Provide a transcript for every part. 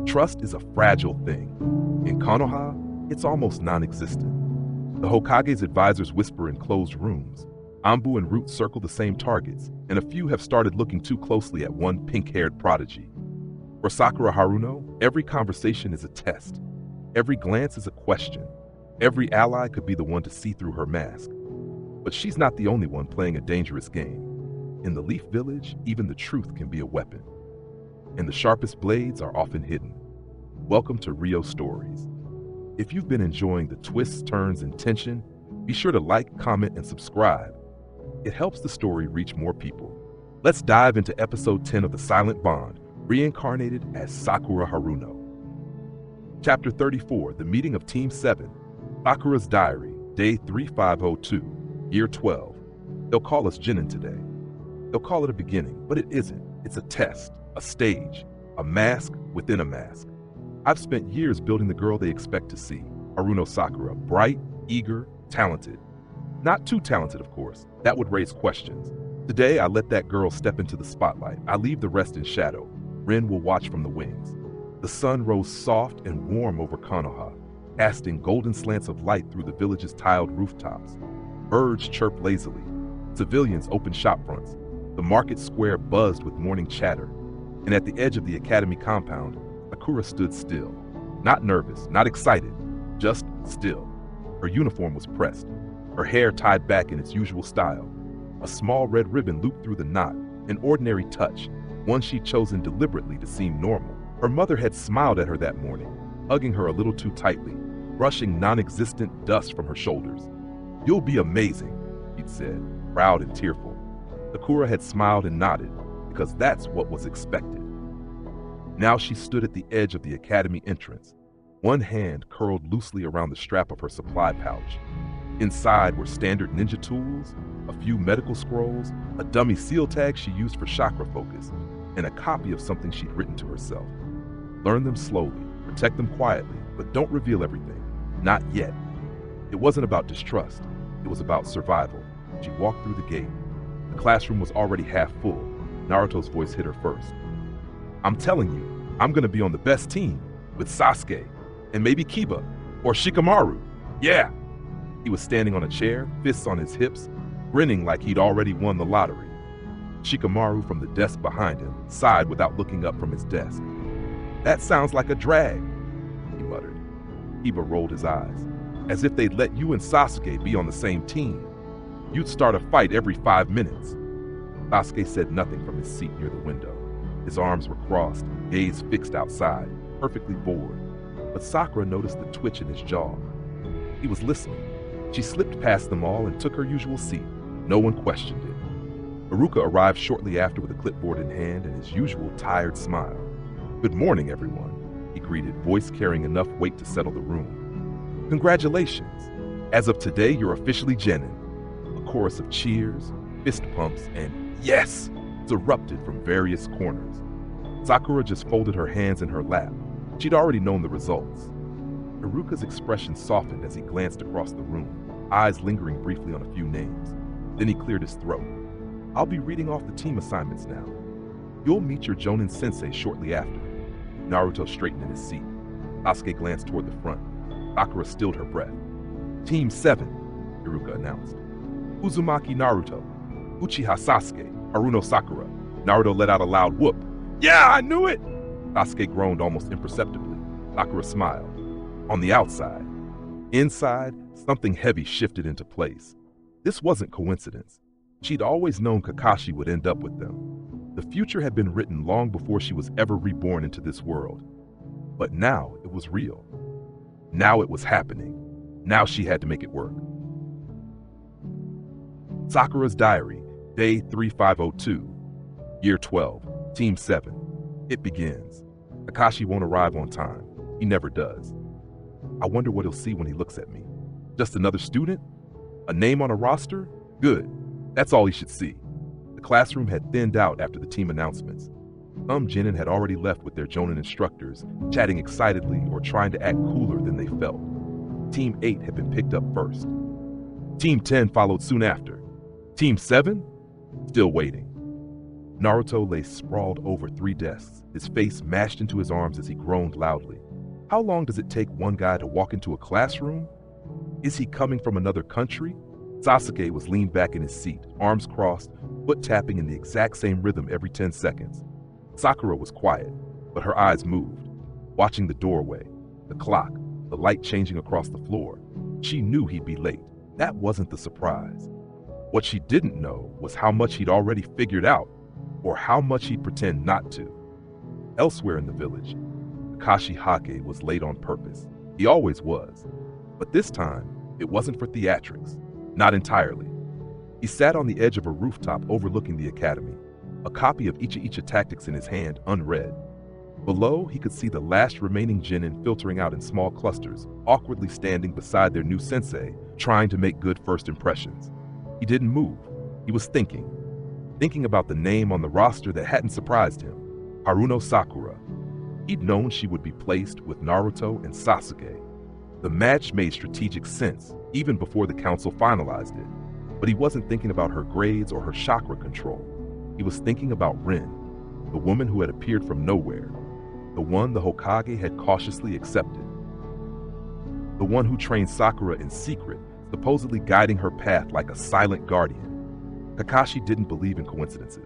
Trust is a fragile thing. In Konoha, it's almost non-existent. The Hokage's advisors whisper in closed rooms. Anbu and Root circle the same targets, and a few have started looking too closely at one pink-haired prodigy. For Sakura Haruno, every conversation is a test. Every glance is a question. Every ally could be the one to see through her mask. But she's not the only one playing a dangerous game. In the Leaf Village, even the truth can be a weapon. And the sharpest blades are often hidden. Welcome to Riow Stories. If you've been enjoying the twists, turns, and tension, be sure to like, comment, and subscribe. It helps the story reach more people. Let's dive into episode 10 of The Silent Bond, Reincarnated as Sakura Haruno. Chapter 34, The Meeting of Team 7, Sakura's Diary, Day 3502, Year 12. They'll call us Genin today. They'll call it a beginning, but it isn't. It's a test, a stage, a mask within a mask. I've spent years building the girl they expect to see, Haruno Sakura, bright, eager, talented. Not too talented, of course. That would raise questions. Today, I let that girl step into the spotlight. I leave the rest in shadow. Rin will watch from the wings. The sun rose soft and warm over Konoha, casting golden slants of light through the village's tiled rooftops. Birds chirped lazily. Civilians opened shopfronts. The market square buzzed with morning chatter. And at the edge of the academy compound, Sakura stood still. Not nervous, not excited, just still. Her uniform was pressed, her hair tied back in its usual style. A small red ribbon looped through the knot, an ordinary touch, one she'd chosen deliberately to seem normal. Her mother had smiled at her that morning, hugging her a little too tightly, brushing non-existent dust from her shoulders. "You'll be amazing," he'd said, proud and tearful. Sakura had smiled and nodded, because that's what was expected. Now she stood at the edge of the academy entrance, one hand curled loosely around the strap of her supply pouch. Inside were standard ninja tools, a few medical scrolls, a dummy seal tag she used for chakra focus, and a copy of something she'd written to herself. Learn them slowly, protect them quietly, but don't reveal everything. Not yet. It wasn't about distrust. It was about survival. She walked through the gate. The classroom was already half full. Naruto's voice hit her first. "I'm telling you, I'm gonna be on the best team, with Sasuke, and maybe Kiba, or Shikamaru. Yeah!" He was standing on a chair, fists on his hips, grinning like he'd already won the lottery. Shikamaru, from the desk behind him, sighed without looking up from his desk. "That sounds like a drag," he muttered. Kiba rolled his eyes. "As if they'd let you and Sasuke be on the same team. You'd start a fight every 5 minutes." Sasuke said nothing from his seat near the window. His arms were crossed, gaze fixed outside, perfectly bored. But Sakura noticed the twitch in his jaw. He was listening. She slipped past them all and took her usual seat. No one questioned it. Haruka arrived shortly after with a clipboard in hand and his usual tired smile. "Good morning, everyone," he greeted, voice carrying enough weight to settle the room. "Congratulations. As of today, you're officially Genin." A chorus of cheers, fist pumps, and "yes!" erupted from various corners. Sakura just folded her hands in her lap. She'd already known the results. Haruka's expression softened as he glanced across the room, eyes lingering briefly on a few names. Then he cleared his throat. "I'll be reading off the team assignments now. You'll meet your Jonin sensei shortly after." Naruto straightened in his seat. Sasuke glanced toward the front. Sakura stilled her breath. "Team 7, Haruka announced. "Uzumaki Naruto, Uchiha Sasuke, Haruno Sakura." Naruto let out a loud whoop. "Yeah, I knew it!" Sasuke groaned almost imperceptibly. Sakura smiled. On the outside. Inside, something heavy shifted into place. This wasn't coincidence. She'd always known Kakashi would end up with them. The future had been written long before she was ever reborn into this world. But now it was real. Now it was happening. Now she had to make it work. Sakura's Diary, Day 3502, Year 12, Team 7. It begins. Kakashi won't arrive on time. He never does. I wonder what he'll see when he looks at me. Just another student? A name on a roster? Good. That's all he should see. The classroom had thinned out after the team announcements. Some Genin had already left with their Jonin instructors, chatting excitedly or trying to act cooler than they felt. Team 8 had been picked up first. Team 10 followed soon after. Team 7? Still waiting. Naruto lay sprawled over 3 desks, his face mashed into his arms as he groaned loudly. How long does it take one guy to walk into a classroom? Is he coming from another country? Sasuke was leaned back in his seat, arms crossed, foot tapping in the exact same rhythm every 10 seconds. Sakura was quiet, but her eyes moved, watching the doorway, the clock, the light changing across the floor. She knew he'd be late. That wasn't the surprise. What she didn't know was how much he'd already figured out, or how much he'd pretend not to. Elsewhere in the village, Kakashi Hake was late on purpose. He always was. But this time, it wasn't for theatrics. Not entirely. He sat on the edge of a rooftop overlooking the academy, a copy of Icha Tactics in his hand, unread. Below, he could see the last remaining genin filtering out in small clusters, awkwardly standing beside their new sensei, trying to make good first impressions. He didn't move. He was thinking about the name on the roster that hadn't surprised him, Haruno Sakura. He'd known she would be placed with Naruto and Sasuke. The match made strategic sense, even before the council finalized it. But he wasn't thinking about her grades or her chakra control. He was thinking about Rin, the woman who had appeared from nowhere, the one the Hokage had cautiously accepted, the one who trained Sakura in secret, supposedly guiding her path like a silent guardian. Kakashi didn't believe in coincidences.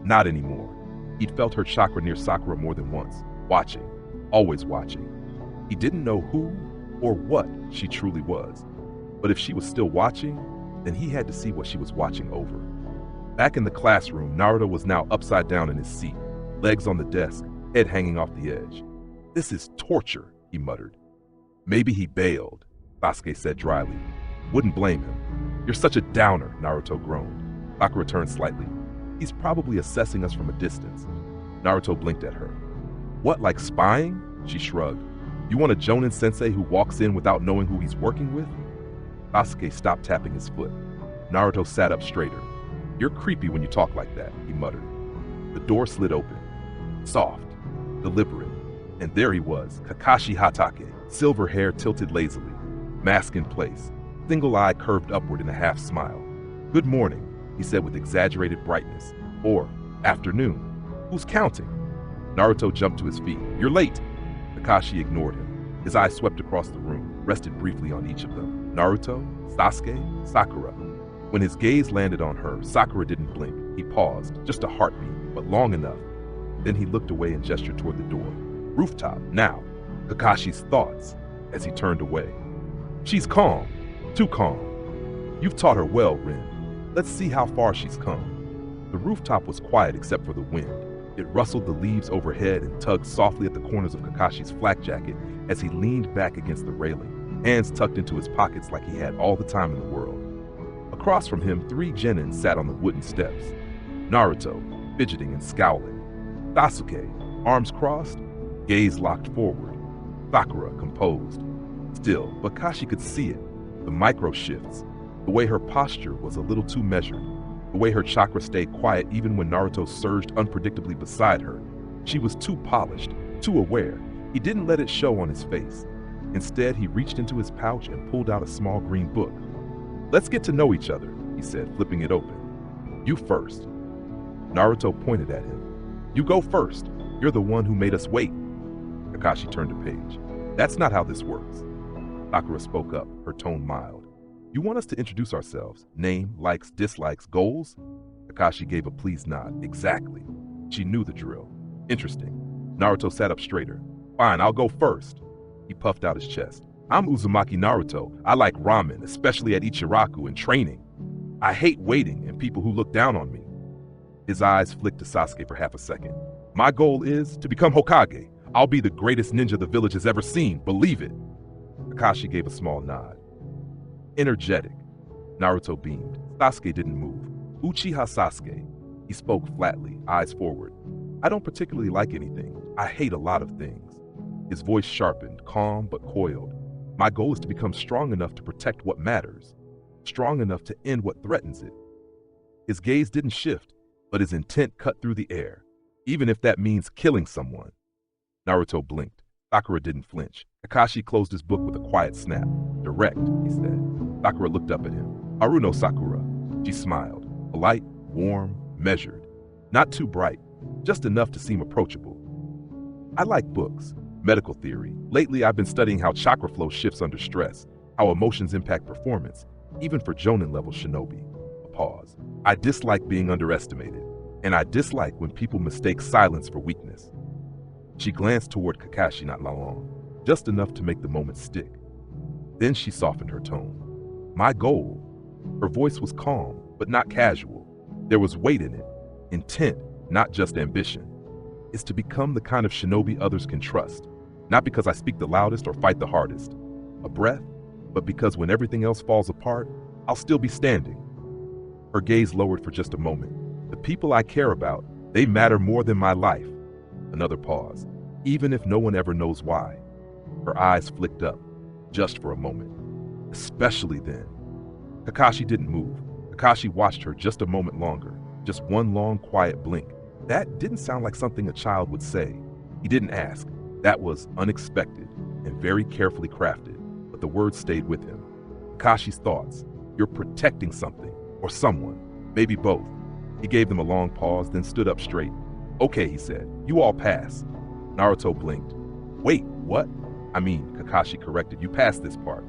Not anymore. He'd felt her chakra near Sakura more than once, watching, always watching. He didn't know who or what she truly was. But if she was still watching, then he had to see what she was watching over. Back in the classroom, Naruto was now upside down in his seat, legs on the desk, head hanging off the edge. "This is torture," he muttered. "Maybe he bailed," Sasuke said dryly. "Wouldn't blame him." "You're such a downer," Naruto groaned. Sakura turned slightly. "He's probably assessing us from a distance." Naruto blinked at her. "What, like spying?" She shrugged. "You want a Jonin sensei who walks in without knowing who he's working with?" Sasuke stopped tapping his foot. Naruto sat up straighter. "You're creepy when you talk like that," he muttered. The door slid open. Soft, deliberate, and there he was, Kakashi Hatake, silver hair tilted lazily, mask in place, single eye curved upward in a half smile. "Good morning," he said with exaggerated brightness. "Or, afternoon. Who's counting?" Naruto jumped to his feet. "You're late." Kakashi ignored him. His eyes swept across the room, rested briefly on each of them. Naruto, Sasuke, Sakura. When his gaze landed on her, Sakura didn't blink. He paused, just a heartbeat, but long enough. Then he looked away and gestured toward the door. "Rooftop, now." Kakashi's thoughts as he turned away. "She's calm. Too calm. You've taught her well, Rin. Let's see how far she's come." The rooftop was quiet except for the wind. It rustled the leaves overhead and tugged softly at the corners of Kakashi's flak jacket as he leaned back against the railing, hands tucked into his pockets like he had all the time in the world. Across from him, 3 genin sat on the wooden steps. Naruto, fidgeting and scowling. Sasuke, arms crossed, gaze locked forward. Sakura, composed. Still, but Kashi could see it, the micro shifts, the way her posture was a little too measured, the way her chakra stayed quiet even when Naruto surged unpredictably beside her. She was too polished, too aware. He didn't let it show on his face. Instead, he reached into his pouch and pulled out a small green book. "Let's get to know each other," he said, flipping it open. "You first." Naruto pointed at him. "You go first. You're the one who made us wait." Kakashi turned a page. "That's not how this works." Sakura spoke up, her tone mild. "You want us to introduce ourselves? Name, likes, dislikes, goals?" Kakashi gave a pleased nod. "Exactly." She knew the drill. "Interesting." Naruto sat up straighter. "Fine, I'll go first." He puffed out his chest. "I'm Uzumaki Naruto. I like ramen, especially at Ichiraku and training. I hate waiting and people who look down on me." His eyes flicked to Sasuke for half a second. "My goal is to become Hokage. I'll be the greatest ninja the village has ever seen, believe it." Kakashi gave a small nod. "Energetic." Naruto beamed. Sasuke didn't move. "Uchiha Sasuke." He spoke flatly, eyes forward. "I don't particularly like anything. I hate a lot of things." His voice sharpened, calm but coiled. "My goal is to become strong enough to protect what matters, strong enough to end what threatens it." His gaze didn't shift, but his intent cut through the air, even if that means killing someone. Naruto blinked. Sakura didn't flinch. Kakashi closed his book with a quiet snap. "Direct," he said. Sakura looked up at him. "Haruno Sakura." She smiled. Polite, warm, measured. Not too bright, just enough to seem approachable. I like books, medical theory. Lately, I've been studying how chakra flow shifts under stress, how emotions impact performance, even for Jonin-level shinobi. A pause. I dislike being underestimated, and I dislike when people mistake silence for weakness. She glanced toward Kakashi not long, just enough to make the moment stick. Then she softened her tone. My goal. Her voice was calm, but not casual. There was weight in it, intent, not just ambition. Is to become the kind of shinobi others can trust, not because I speak the loudest or fight the hardest. A breath, but because when everything else falls apart, I'll still be standing. Her gaze lowered for just a moment. The people I care about, they matter more than my life. Another pause, even if no one ever knows why. Her eyes flicked up, just for a moment. Especially then. Kakashi didn't move. Kakashi watched her just a moment longer, just one long, quiet blink. That didn't sound like something a child would say. He didn't ask. That was unexpected and very carefully crafted, but the words stayed with him. Kakashi's thoughts. You're protecting something, or someone, maybe both. He gave them a long pause, then stood up straight. Okay, he said, you all pass. Naruto blinked. Wait, what? I mean, Kakashi corrected, you passed this part.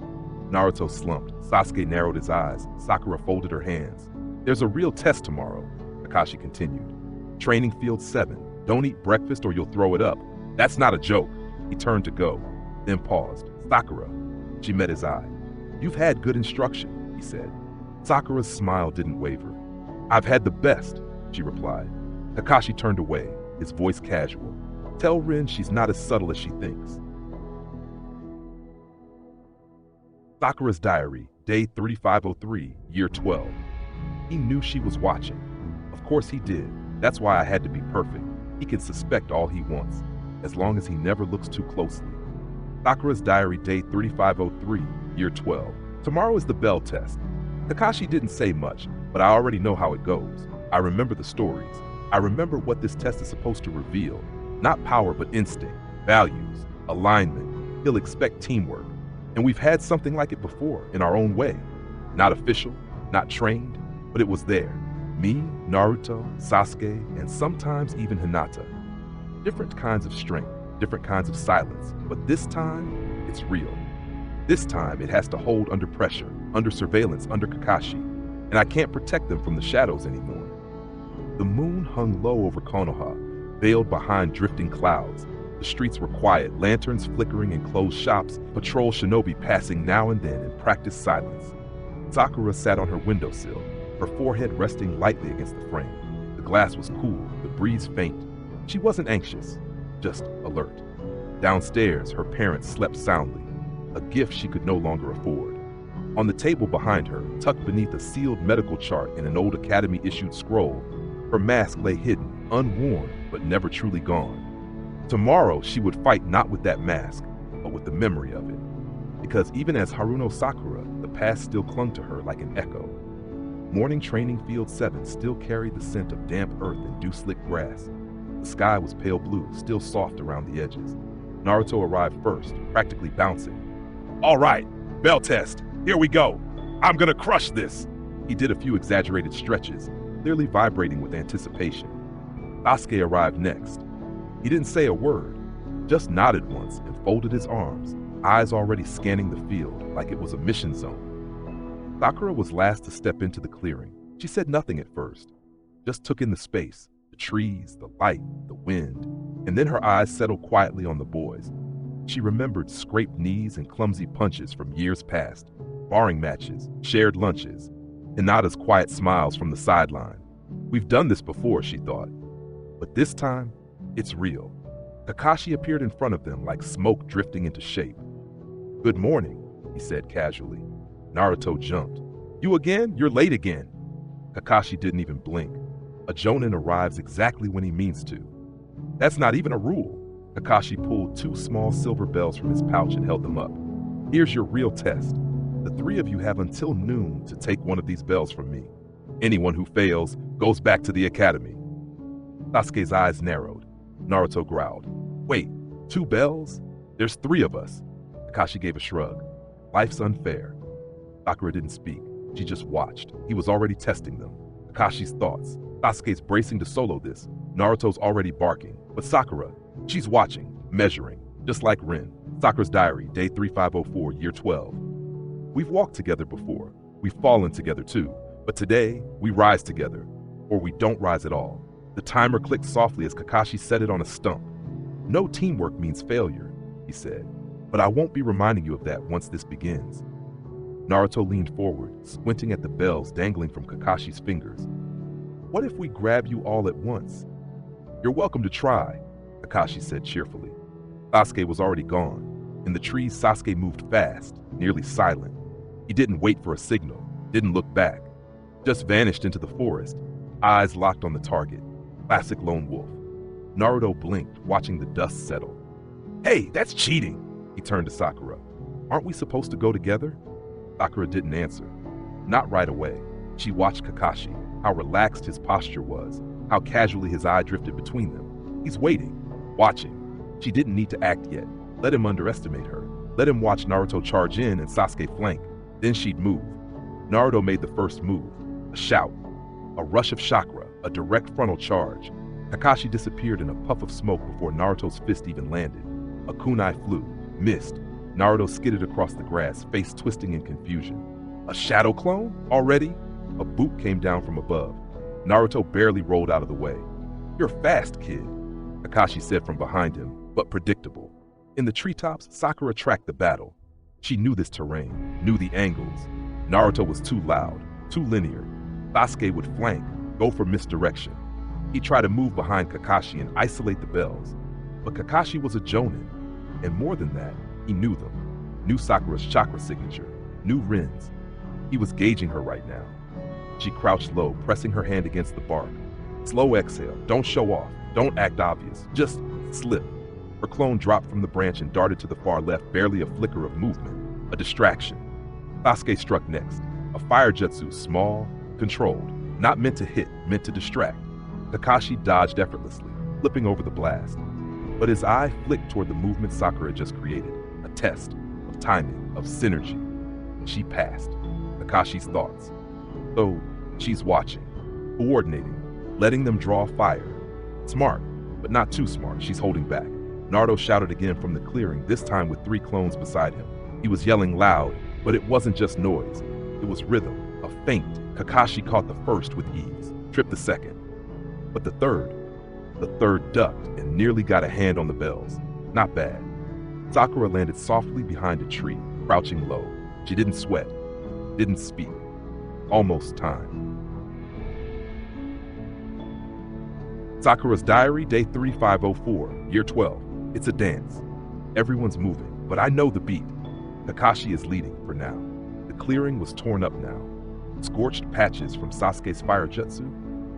Naruto slumped. Sasuke narrowed his eyes. Sakura folded her hands. There's a real test tomorrow, Kakashi continued. Training field 7. Don't eat breakfast or you'll throw it up. That's not a joke. He turned to go, then paused. Sakura. She met his eye. You've had good instruction, he said. Sakura's smile didn't waver. I've had the best, she replied. Kakashi turned away, his voice casual. Tell Rin she's not as subtle as she thinks. Sakura's diary, day 3503, year 12. He knew she was watching. Of course he did. That's why I had to be perfect. He can suspect all he wants, as long as he never looks too closely. Sakura's diary, day 3503, year 12. Tomorrow is the bell test. Kakashi didn't say much, but I already know how it goes. I remember the stories. I remember what this test is supposed to reveal. Not power, but instinct, values, alignment. He'll expect teamwork. And we've had something like it before, in our own way. Not official, not trained, but it was there. Me, Naruto, Sasuke, and sometimes even Hinata. Different kinds of strength, different kinds of silence, but this time, it's real. This time, it has to hold under pressure, under surveillance, under Kakashi, and I can't protect them from the shadows anymore. The moon hung low over Konoha, veiled behind drifting clouds. The streets were quiet, lanterns flickering in closed shops, patrol shinobi passing now and then in practiced silence. Sakura sat on her windowsill, her forehead resting lightly against the frame. The glass was cool, the breeze faint. She wasn't anxious, just alert. Downstairs, her parents slept soundly, a gift she could no longer afford. On the table behind her, tucked beneath a sealed medical chart in an old Academy-issued scroll, her mask lay hidden, unworn, but never truly gone. Tomorrow, she would fight not with that mask, but with the memory of it. Because even as Haruno Sakura, the past still clung to her like an echo. Morning training field 7 still carried the scent of damp earth and dew-slick grass. The sky was pale blue, still soft around the edges. Naruto arrived first, practically bouncing. All right, bell test, here we go. I'm gonna crush this. He did a few exaggerated stretches, clearly vibrating with anticipation. Sasuke arrived next. He didn't say a word, just nodded once and folded his arms, eyes already scanning the field like it was a mission zone. Sakura was last to step into the clearing. She said nothing at first, just took in the space, the trees, the light, the wind, and then her eyes settled quietly on the boys. She remembered scraped knees and clumsy punches from years past, sparring matches, shared lunches, Hinata's quiet smiles from the sideline. We've done this before, she thought, but this time, it's real. Kakashi appeared in front of them like smoke drifting into shape. Good morning, he said casually. Naruto jumped. You again? You're late again. Kakashi didn't even blink. A jonin arrives exactly when he means to. That's not even a rule. Kakashi pulled 2 small silver bells from his pouch and held them up. Here's your real test. The 3 of you have until noon to take one of these bells from me. Anyone who fails goes back to the academy. Sasuke's eyes narrowed. Naruto growled. Wait, 2 bells? There's 3 of us. Kakashi gave a shrug. Life's unfair. Sakura didn't speak. She just watched. He was already testing them. Kakashi's thoughts. Sasuke's bracing to solo this. Naruto's already barking. But Sakura, she's watching, measuring, just like Rin. Sakura's diary, day 3504, year 12. We've walked together before. We've fallen together too. But today, we rise together. Or we don't rise at all. The timer clicked softly as Kakashi set it on a stump. No teamwork means failure, he said. But I won't be reminding you of that once this begins. Naruto leaned forward, squinting at the bells dangling from Kakashi's fingers. What if we grab you all at once? You're welcome to try, Kakashi said cheerfully. Sasuke was already gone. In the trees, Sasuke moved fast, nearly silent. He didn't wait for a signal, didn't look back. Just vanished into the forest, eyes locked on the target. Classic lone wolf. Naruto blinked, watching the dust settle. Hey, that's cheating, he turned to Sakura. Aren't we supposed to go together? Sakura didn't answer. Not right away. She watched Kakashi, how relaxed his posture was, how casually his eye drifted between them. He's waiting, watching. She didn't need to act yet. Let him underestimate her. Let him watch Naruto charge in and Sasuke flank. Then she'd move. Naruto made the first move. A shout. A rush of chakra, a direct frontal charge. Kakashi disappeared in a puff of smoke before Naruto's fist even landed. A kunai flew, missed. Naruto skidded across the grass, face twisting in confusion. A shadow clone? Already? A boot came down from above. Naruto barely rolled out of the way. You're fast, kid, Kakashi said from behind him, but predictable. In the treetops, Sakura tracked the battle. She knew this terrain, knew the angles. Naruto was too loud, too linear. Sasuke would flank, go for misdirection. He'd try to move behind Kakashi and isolate the bells. But Kakashi was a Jonin, and more than that, he knew them. Knew Sakura's chakra signature, knew Rin's. He was gauging her right now. She crouched low, pressing her hand against the bark. Slow exhale, don't show off, don't act obvious, just slip. Her clone dropped from the branch and darted to the far left, barely a flicker of movement, a distraction. Sasuke struck next, a fire jutsu, small, controlled, not meant to hit, meant to distract. Kakashi dodged effortlessly, flipping over the blast. But his eye flicked toward the movement Sakura had just created, a test of timing, of synergy. She passed. Kakashi's thoughts. So she's watching, coordinating, letting them draw fire. Smart, but not too smart. She's holding back. Naruto shouted again from the clearing, this time with 3 clones beside him. He was yelling loud, but it wasn't just noise. It was rhythm, a feint. Kakashi caught the first with ease, tripped the second. But the third ducked and nearly got a hand on the bells. Not bad. Sakura landed softly behind a tree, crouching low. She didn't sweat, didn't speak. Almost time. Sakura's diary, day 3504, year 12. It's a dance. Everyone's moving, but I know the beat. Kakashi is leading for now. The clearing was torn up now. Scorched patches from Sasuke's fire jutsu,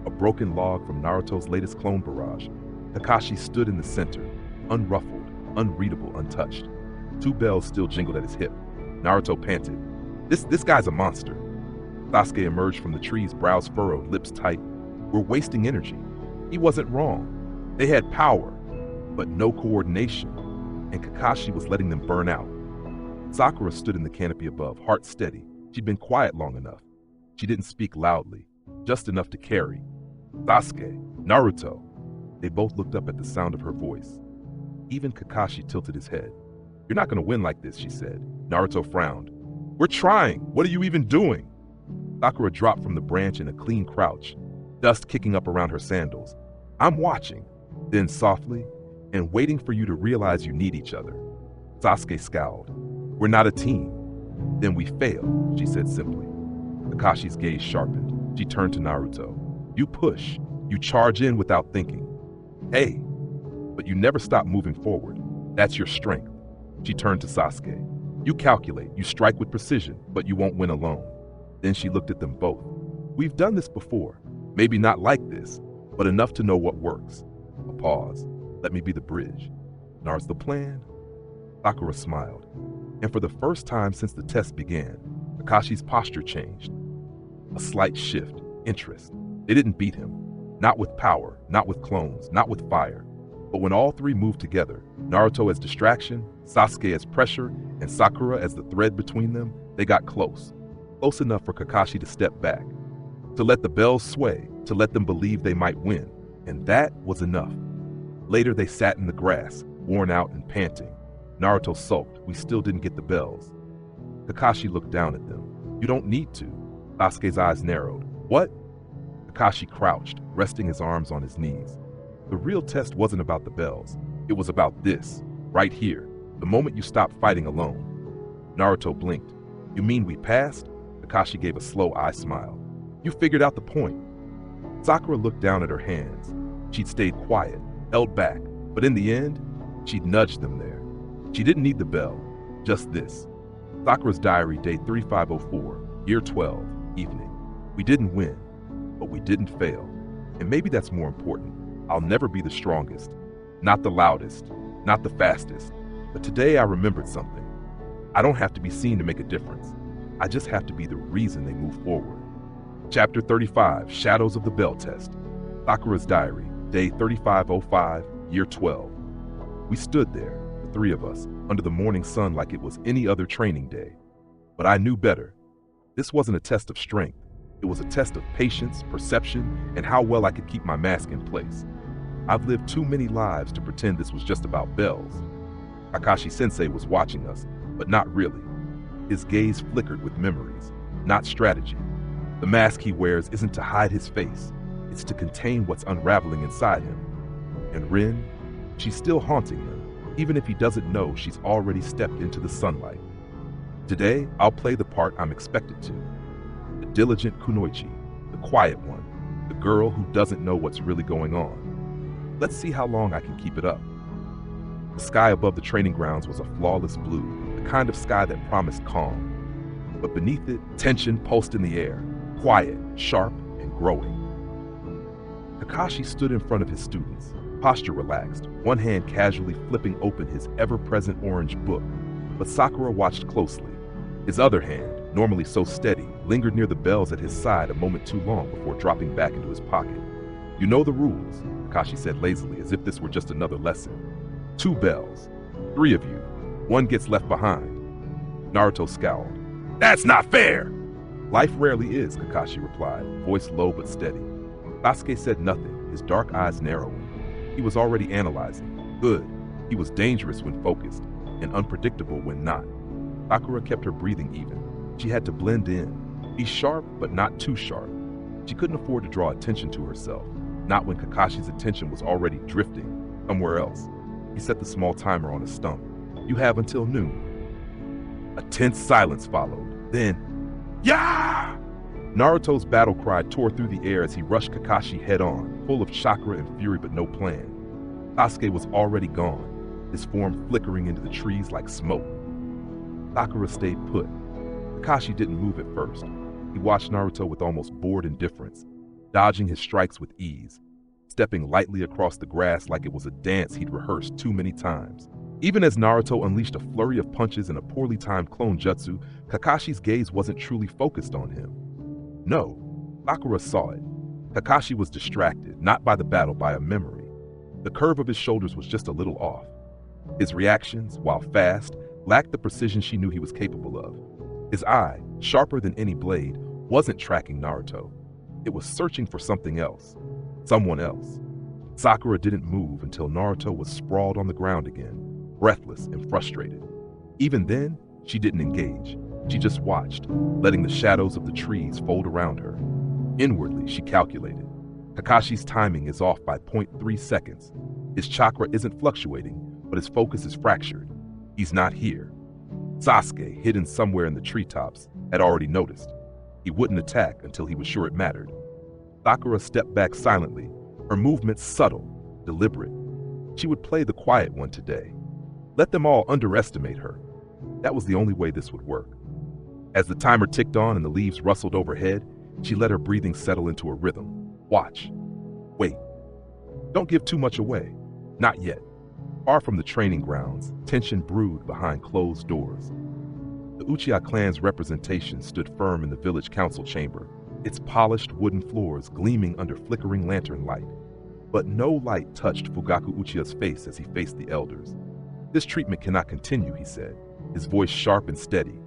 a broken log from Naruto's latest clone barrage. Kakashi stood in the center, unruffled, unreadable, untouched. 2 bells still jingled at his hip. Naruto panted. This guy's a monster. Sasuke emerged from the trees, brows furrowed, lips tight. We're wasting energy. He wasn't wrong. They had power, but no coordination, and Kakashi was letting them burn out. Sakura stood in the canopy above, heart steady. She'd been quiet long enough. She didn't speak loudly, just enough to carry. Sasuke, Naruto. They both looked up at the sound of her voice. Even Kakashi tilted his head. You're not going to win like this, she said. Naruto frowned. We're trying. What are you even doing? Sakura dropped from the branch in a clean crouch, dust kicking up around her sandals. I'm watching, then softly, and waiting for you to realize you need each other. Sasuke scowled. We're not a team. Then we fail, she said simply. Kakashi's gaze sharpened. She turned to Naruto. You push. You charge in without thinking. Hey, but you never stop moving forward. That's your strength. She turned to Sasuke. You calculate, you strike with precision, but you won't win alone. Then she looked at them both. We've done this before. Maybe not like this, but enough to know what works. A pause. Let me be the bridge. Naruto's the plan? Sakura smiled. And for the first time since the test began, Kakashi's posture changed. A slight shift, interest. They didn't beat him. Not with power, not with clones, not with fire. But when all 3 moved together, Naruto as distraction, Sasuke as pressure, and Sakura as the thread between them, they got close. Close enough for Kakashi to step back, to let the bells sway, to let them believe they might win, and that was enough. Later they sat in the grass, worn out and panting. Naruto sulked. We still didn't get the bells. Kakashi looked down at them. You don't need to. Sasuke's eyes narrowed. What? Kakashi crouched, resting his arms on his knees. The real test wasn't about the bells. It was about this, right here, the moment you stopped fighting alone. Naruto blinked. You mean we passed? Kakashi gave a slow eye smile. You figured out the point. Sakura looked down at her hands. She'd stayed quiet, held back, but in the end, she'd nudged them there. She didn't need the bell, just this. Sakura's diary, day 3504, year 12, evening. We didn't win, but we didn't fail. And maybe that's more important. I'll never be the strongest, not the loudest, not the fastest. But today I remembered something. I don't have to be seen to make a difference. I just have to be the reason they move forward. Chapter 35, Shadows of the Bell Test. Sakura's diary, day 3505, year 12. We stood there, the three of us, under the morning sun like it was any other training day. But I knew better. This wasn't a test of strength. It was a test of patience, perception, and how well I could keep my mask in place. I've lived too many lives to pretend this was just about bells. Kakashi-sensei was watching us, but not really. His gaze flickered with memories, not strategy. The mask he wears isn't to hide his face. It's to contain what's unraveling inside him. And Rin, she's still haunting him, even if he doesn't know she's already stepped into the sunlight. Today, I'll play the part I'm expected to. The diligent kunoichi, the quiet one, the girl who doesn't know what's really going on. Let's see how long I can keep it up. The sky above the training grounds was a flawless blue, the kind of sky that promised calm. But beneath it, tension pulsed in the air, quiet, sharp, and growing. Kakashi stood in front of his students, posture relaxed, one hand casually flipping open his ever-present orange book. But Sakura watched closely. His other hand, normally so steady, lingered near the bells at his side a moment too long before dropping back into his pocket. You know the rules, Kakashi said lazily, as if this were just another lesson. 2 bells. 3 of you. 1 gets left behind. Naruto scowled. That's not fair! Life rarely is, Kakashi replied, voice low but steady. Sasuke said nothing, his dark eyes narrowing. He was already analyzing. Good. He was dangerous when focused, and unpredictable when not. Sakura kept her breathing even. She had to blend in, be sharp but not too sharp. She couldn't afford to draw attention to herself, not when Kakashi's attention was already drifting somewhere else. He set the small timer on a stump. You have until noon. A tense silence followed. Then, yeah! Naruto's battle cry tore through the air as he rushed Kakashi head-on, full of chakra and fury but no plan. Sasuke was already gone, his form flickering into the trees like smoke. Sakura stayed put. Kakashi didn't move at first. He watched Naruto with almost bored indifference, dodging his strikes with ease, stepping lightly across the grass like it was a dance he'd rehearsed too many times. Even as Naruto unleashed a flurry of punches and a poorly timed clone jutsu, Kakashi's gaze wasn't truly focused on him. No, Sakura saw it. Kakashi was distracted, not by the battle, by a memory. The curve of his shoulders was just a little off. His reactions, while fast, lacked the precision she knew he was capable of. His eye, sharper than any blade, wasn't tracking Naruto. It was searching for something else. Someone else. Sakura didn't move until Naruto was sprawled on the ground again, breathless and frustrated. Even then, she didn't engage. She just watched, letting the shadows of the trees fold around her. Inwardly, she calculated. Kakashi's timing is off by 0.3 seconds. His chakra isn't fluctuating, but his focus is fractured. He's not here. Sasuke, hidden somewhere in the treetops, had already noticed. He wouldn't attack until he was sure it mattered. Sakura stepped back silently, her movements subtle, deliberate. She would play the quiet one today. Let them all underestimate her. That was the only way this would work. As the timer ticked on and the leaves rustled overhead, she let her breathing settle into a rhythm. Watch. Wait. Don't give too much away. Not yet. Far from the training grounds, tension brewed behind closed doors. The Uchiha clan's representation stood firm in the village council chamber, its polished wooden floors gleaming under flickering lantern light. But no light touched Fugaku Uchiha's face as he faced the elders. This treatment cannot continue, he said, his voice sharp and steady.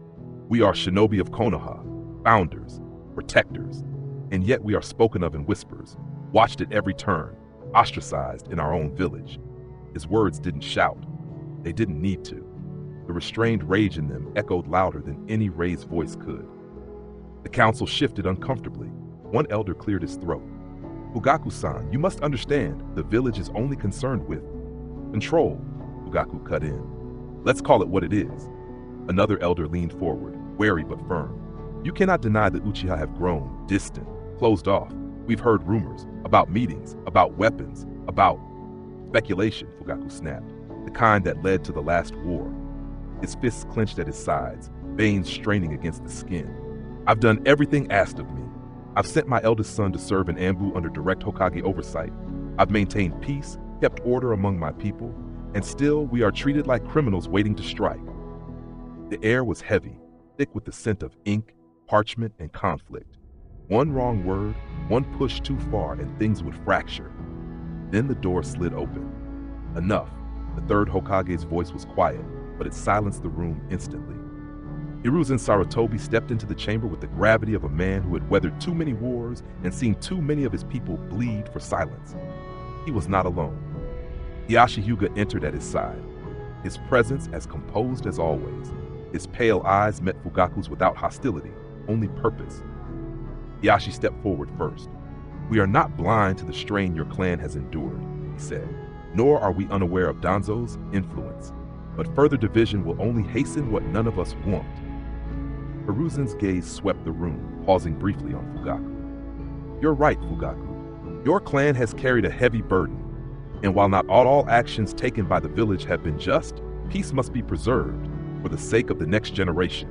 We are shinobi of Konoha, founders, protectors. And yet we are spoken of in whispers, watched at every turn, ostracized in our own village. His words didn't shout. They didn't need to. The restrained rage in them echoed louder than any raised voice could. The council shifted uncomfortably. One elder cleared his throat. Fugaku-san, you must understand, the village is only concerned with control, Fugaku cut in. Let's call it what it is. Another elder leaned forward, wary but firm. You cannot deny the Uchiha have grown, distant, closed off. We've heard rumors about meetings, about weapons, about speculation, Fugaku snapped, the kind that led to the last war. His fists clenched at his sides, veins straining against the skin. I've done everything asked of me. I've sent my eldest son to serve in Anbu under direct Hokage oversight. I've maintained peace, kept order among my people, and still we are treated like criminals waiting to strike. The air was heavy, thick with the scent of ink, parchment, and conflict. One wrong word, one push too far, and things would fracture. Then the door slid open. Enough. The third Hokage's voice was quiet, but it silenced the room instantly. Hiruzen Sarutobi stepped into the chamber with the gravity of a man who had weathered too many wars and seen too many of his people bleed for silence. He was not alone. Hiyashi Hyuga entered at his side, his presence as composed as always. His pale eyes met Fugaku's without hostility, only purpose. Hiyashi stepped forward first. We are not blind to the strain your clan has endured, he said, nor are we unaware of Danzo's influence. But further division will only hasten what none of us want. Hiruzen's gaze swept the room, pausing briefly on Fugaku. You're right, Fugaku. Your clan has carried a heavy burden, and while not all actions taken by the village have been just, peace must be preserved for the sake of the next generation.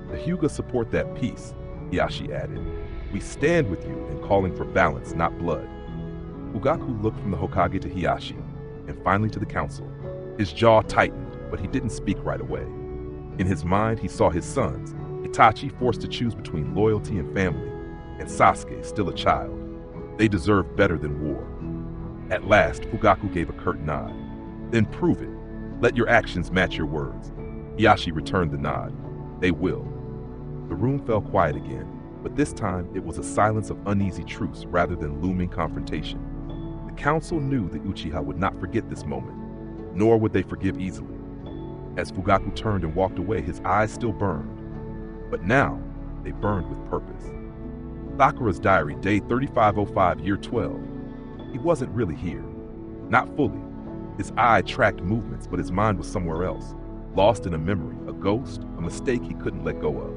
The Hyuga support that peace, Hiyashi added. We stand with you in calling for balance, not blood. Fugaku looked from the Hokage to Hiyashi, and finally to the council. His jaw tightened, but he didn't speak right away. In his mind, he saw his sons, Itachi forced to choose between loyalty and family, and Sasuke still a child. They deserved better than war. At last, Fugaku gave a curt nod. Then prove it. Let your actions match your words. Hiyashi returned the nod. They will. The room fell quiet again, but this time it was a silence of uneasy truce rather than looming confrontation. The council knew the Uchiha would not forget this moment, nor would they forgive easily. As Fugaku turned and walked away, his eyes still burned. But now, they burned with purpose. Sakura's diary, day 3505, year 12. He wasn't really here. Not fully. His eye tracked movements, but his mind was somewhere else. Lost in a memory, a ghost, a mistake he couldn't let go of.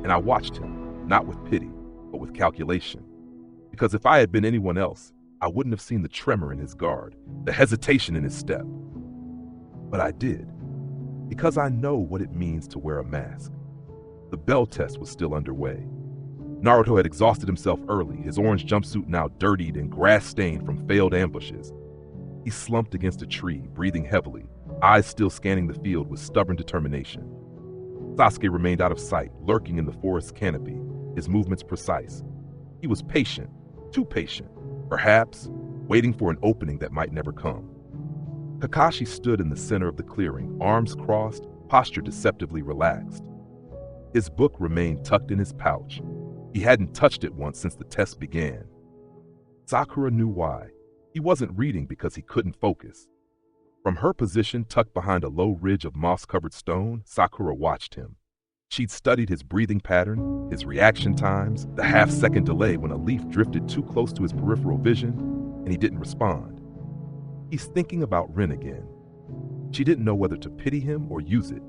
And I watched him, not with pity, but with calculation. Because if I had been anyone else, I wouldn't have seen the tremor in his guard, the hesitation in his step. But I did. Because I know what it means to wear a mask. The bell test was still underway. Naruto had exhausted himself early, his orange jumpsuit now dirtied and grass-stained from failed ambushes. He slumped against a tree, breathing heavily, eyes still scanning the field with stubborn determination. Sasuke remained out of sight, lurking in the forest canopy, his movements precise. He was patient, too patient, perhaps waiting for an opening that might never come. Kakashi stood in the center of the clearing, arms crossed, posture deceptively relaxed. His book remained tucked in his pouch. He hadn't touched it once since the test began. Sakura knew why. He wasn't reading because he couldn't focus. From her position tucked behind a low ridge of moss-covered stone, Sakura watched him. She'd studied his breathing pattern, his reaction times, the half-second delay when a leaf drifted too close to his peripheral vision, and he didn't respond. He's thinking about Rin again. She didn't know whether to pity him or use it.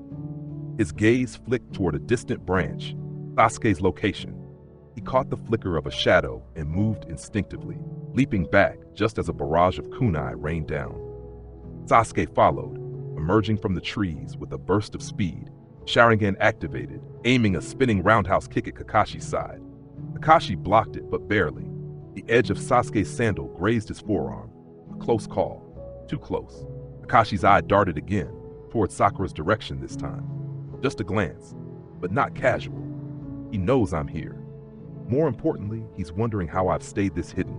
His gaze flicked toward a distant branch, Sasuke's location. He caught the flicker of a shadow and moved instinctively, leaping back just as a barrage of kunai rained down. Sasuke followed, emerging from the trees with a burst of speed, Sharingan activated, aiming a spinning roundhouse kick at Kakashi's side. Kakashi blocked it, but barely. The edge of Sasuke's sandal grazed his forearm. A close call. Too close. Kakashi's eye darted again, toward Sakura's direction this time. Just a glance, but not casual. He knows I'm here. More importantly, he's wondering how I've stayed this hidden.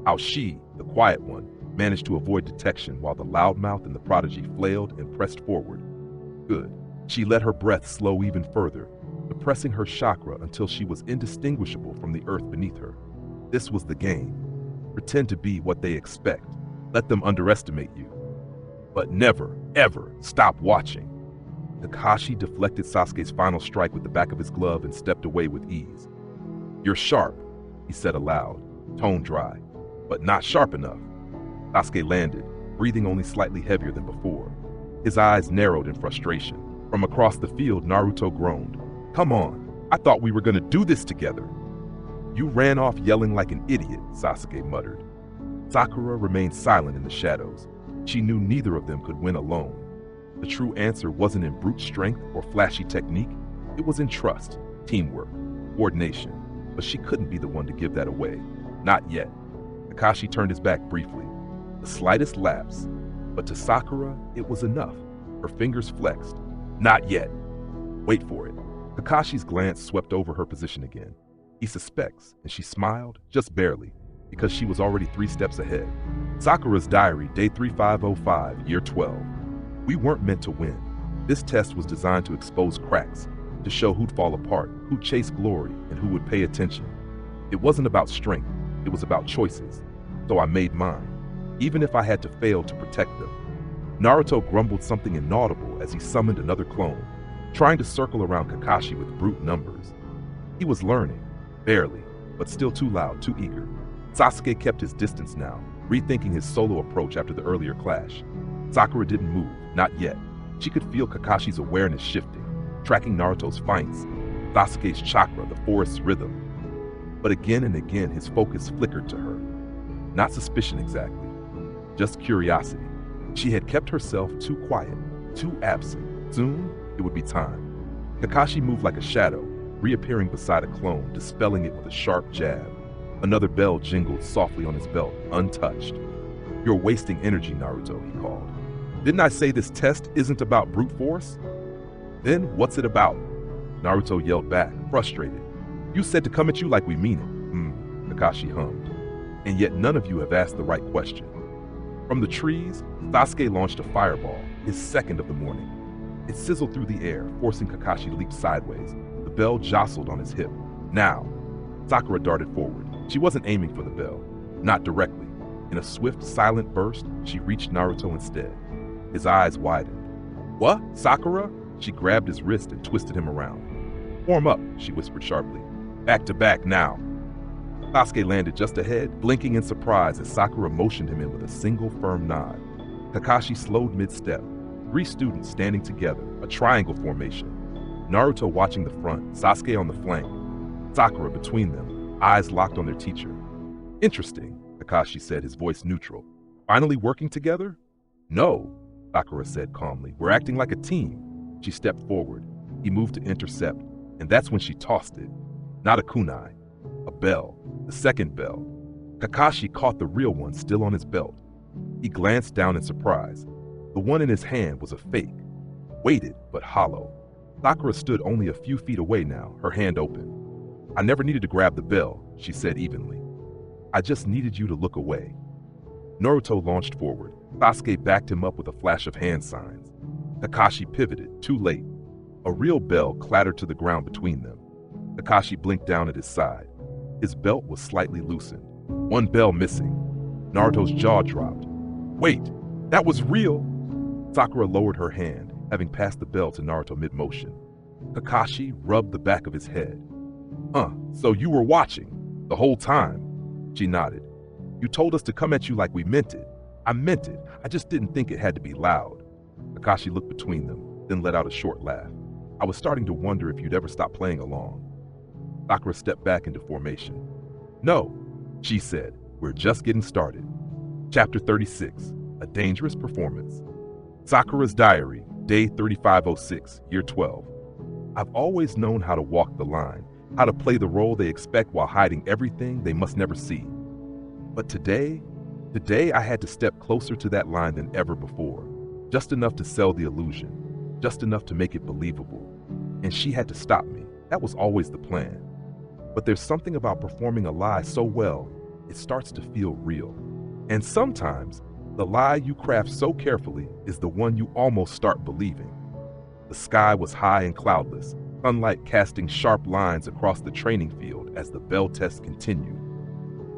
How she, the quiet one, managed to avoid detection while the loudmouth and the prodigy flailed and pressed forward. Good. She let her breath slow even further, the suppressing her chakra until she was indistinguishable from the earth beneath her. This was the game. Pretend to be what they expect. Let them underestimate you. But never, ever stop watching. Kakashi deflected Sasuke's final strike with the back of his glove and stepped away with ease. "You're sharp," he said aloud, tone dry, "but not sharp enough." Sasuke landed, breathing only slightly heavier than before. His eyes narrowed in frustration. From across the field, Naruto groaned. "Come on, I thought we were gonna do this together." "You ran off yelling like an idiot," Sasuke muttered. Sakura remained silent in the shadows. She knew neither of them could win alone. The true answer wasn't in brute strength or flashy technique. It was in trust, teamwork, coordination. But she couldn't be the one to give that away. Not yet. Kakashi turned his back briefly. The slightest lapse. But to Sakura, it was enough. Her fingers flexed. "Not yet. Wait for it." Kakashi's glance swept over her position again. He suspects, and she smiled, just barely, because she was already 3 steps ahead. Sakura's diary, day 3505, year 12. We weren't meant to win. This test was designed to expose cracks, to show who'd fall apart, who'd chase glory, and who would pay attention. It wasn't about strength, it was about choices. So I made mine, even if I had to fail to protect them. Naruto grumbled something inaudible as he summoned another clone, trying to circle around Kakashi with brute numbers. He was learning, barely, but still too loud, too eager. Sasuke kept his distance now, rethinking his solo approach after the earlier clash. Sakura didn't move, not yet. She could feel Kakashi's awareness shifting, tracking Naruto's feints, Sasuke's chakra, the forest's rhythm. But again and again, his focus flickered to her. Not suspicion exactly, just curiosity. She had kept herself too quiet, too absent. Soon, it would be time. Kakashi moved like a shadow, reappearing beside a clone, dispelling it with a sharp jab. Another bell jingled softly on his belt, untouched. "You're wasting energy, Naruto," he called. "Didn't I say this test isn't about brute force?" "Then what's it about?" Naruto yelled back, frustrated. "You said to come at you like we mean it." Kakashi hummed. "And yet none of you have asked the right question." From the trees, Sasuke launched a fireball, his second of the morning. It sizzled through the air, forcing Kakashi to leap sideways. The bell jostled on his hip. "Now!" Sakura darted forward. She wasn't aiming for the bell, not directly. In a swift, silent burst, she reached Naruto instead. His eyes widened. "What, Sakura?" She grabbed his wrist and twisted him around. "Form up," she whispered sharply. "Back to back now." Sasuke landed just ahead, blinking in surprise as Sakura motioned him in with a single firm nod. Kakashi slowed mid-step. 3 students standing together, a triangle formation. Naruto watching the front, Sasuke on the flank. Sakura between them, eyes locked on their teacher. "Interesting," Kakashi said, his voice neutral. "Finally working together?" "No," Sakura said calmly. "We're acting like a team." She stepped forward. He moved to intercept, and that's when she tossed it. Not a kunai. A bell. The second bell. Kakashi caught the real one still on his belt. He glanced down in surprise. The one in his hand was a fake. Weighted, but hollow. Sakura stood only a few feet away now, her hand open. "I never needed to grab the bell," she said evenly. "I just needed you to look away." Naruto launched forward. Sasuke backed him up with a flash of hand signs. Kakashi pivoted, too late. A real bell clattered to the ground between them. Kakashi blinked down at his side. His belt was slightly loosened. One bell missing. Naruto's jaw dropped. "Wait, that was real!" Sakura lowered her hand, having passed the bell to Naruto mid-motion. Kakashi rubbed the back of his head. So you were watching, the whole time?" She nodded. "You told us to come at you like we meant it." "I meant it, I just didn't think it had to be loud." Kakashi looked between them, then let out a short laugh. "I was starting to wonder if you'd ever stop playing along." Sakura stepped back into formation. "No," she said, "we're just getting started." Chapter 36, A Dangerous Performance. Sakura's diary, day 3506, year 12. I've always known how to walk the line, how to play the role they expect while hiding everything they must never see. But today I had to step closer to that line than ever before. Just enough to sell the illusion, just enough to make it believable. And she had to stop me. That was always the plan. But there's something about performing a lie so well, it starts to feel real. And sometimes, the lie you craft so carefully is the one you almost start believing. The sky was high and cloudless, sunlight casting sharp lines across the training field as the bell test continued.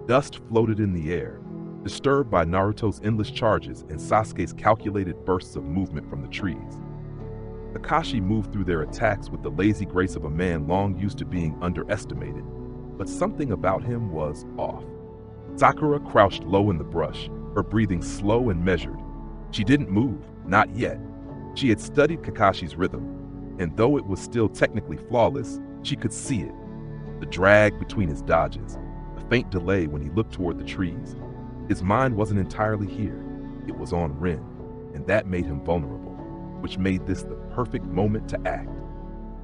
Dust floated in the air, disturbed by Naruto's endless charges and Sasuke's calculated bursts of movement from the trees. Kakashi moved through their attacks with the lazy grace of a man long used to being underestimated, but something about him was off. Sakura crouched low in the brush, her breathing slow and measured. She didn't move, not yet. She had studied Kakashi's rhythm, and though it was still technically flawless, she could see it. The drag between his dodges, the faint delay when he looked toward the trees. His mind wasn't entirely here. It was on Rin, and that made him vulnerable, which made this the perfect moment to act.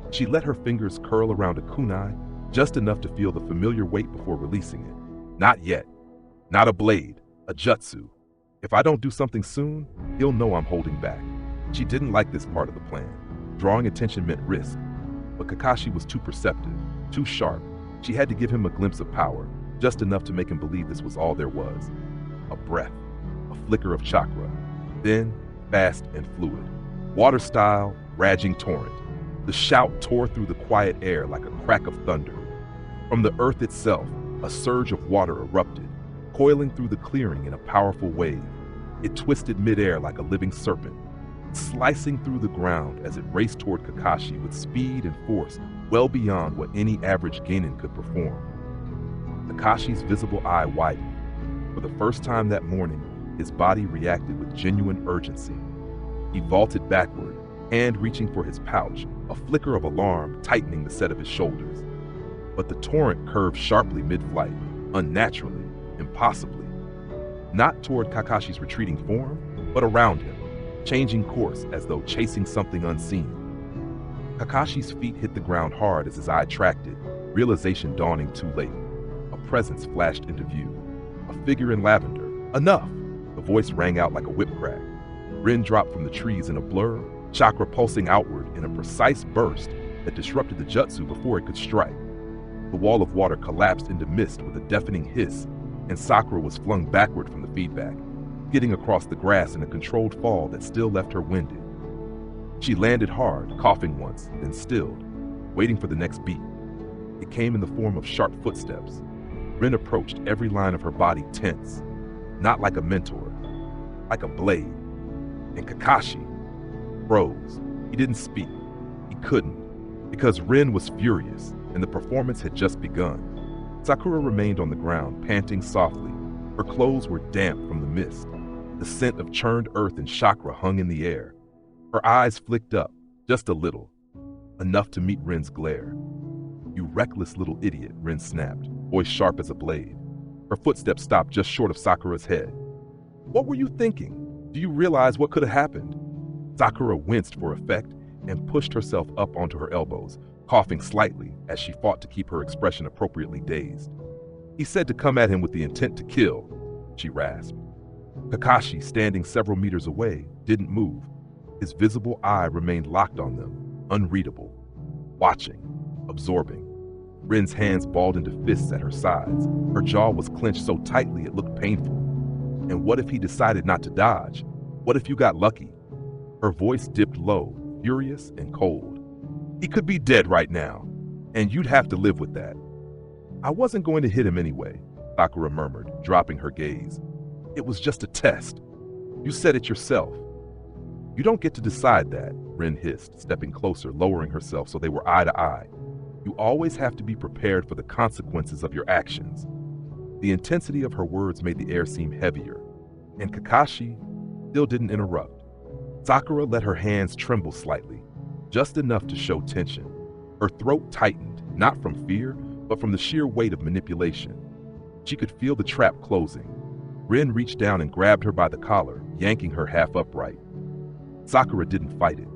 She let her fingers curl around a kunai, just enough to feel the familiar weight before releasing it. Not yet. Not a blade, a jutsu. If I don't do something soon, he'll know I'm holding back. She didn't like this part of the plan. Drawing attention meant risk, but Kakashi was too perceptive, too sharp. She had to give him a glimpse of power, just enough to make him believe this was all there was. A breath, a flicker of chakra, then fast and fluid. Water-style, raging torrent. The shout tore through the quiet air like a crack of thunder. From the earth itself, a surge of water erupted, coiling through the clearing in a powerful wave. It twisted midair like a living serpent, slicing through the ground as it raced toward Kakashi with speed and force well beyond what any average genin could perform. Kakashi's visible eye widened. For the first time that morning, his body reacted with genuine urgency. He vaulted backward, hand reaching for his pouch, a flicker of alarm tightening the set of his shoulders. But the torrent curved sharply mid-flight, unnaturally, impossibly. Not toward Kakashi's retreating form, but around him, changing course as though chasing something unseen. Kakashi's feet hit the ground hard as his eye tracked it, realization dawning too late. A presence flashed into view. A figure in lavender. Enough! The voice rang out like a whip crack. Rin dropped from the trees in a blur, chakra pulsing outward in a precise burst that disrupted the jutsu before it could strike. The wall of water collapsed into mist with a deafening hiss, and Sakura was flung backward from the feedback, getting across the grass in a controlled fall that still left her winded. She landed hard, coughing once, then stilled, waiting for the next beat. It came in the form of sharp footsteps. Rin approached, every line of her body tense, not like a mentor, like a blade. And Kakashi froze. He didn't speak. He couldn't, because Rin was furious, and the performance had just begun. Sakura remained on the ground, panting softly. Her clothes were damp from the mist. The scent of churned earth and chakra hung in the air. Her eyes flicked up, just a little, enough to meet Rin's glare. "You reckless little idiot," Rin snapped, voice sharp as a blade. Her footsteps stopped just short of Sakura's head. "What were you thinking? Do you realize what could have happened?" Sakura winced for effect and pushed herself up onto her elbows, coughing slightly as she fought to keep her expression appropriately dazed. "He said to come at him with the intent to kill," she rasped. Kakashi, standing several meters away, didn't move. His visible eye remained locked on them, unreadable, watching, absorbing. Rin's hands balled into fists at her sides. Her jaw was clenched so tightly it looked painful. And what if he decided not to dodge? What if you got lucky? Her voice dipped low, furious and cold. "He could be dead right now, and you'd have to live with that." "I wasn't going to hit him anyway," Sakura murmured, dropping her gaze. "It was just a test. You said it yourself." "You don't get to decide that," Rin hissed, stepping closer, lowering herself so they were eye to eye. "You always have to be prepared for the consequences of your actions." The intensity of her words made the air seem heavier, and Kakashi still didn't interrupt. Sakura let her hands tremble slightly, just enough to show tension. Her throat tightened, not from fear, but from the sheer weight of manipulation. She could feel the trap closing. Rin reached down and grabbed her by the collar, yanking her half upright. Sakura didn't fight it.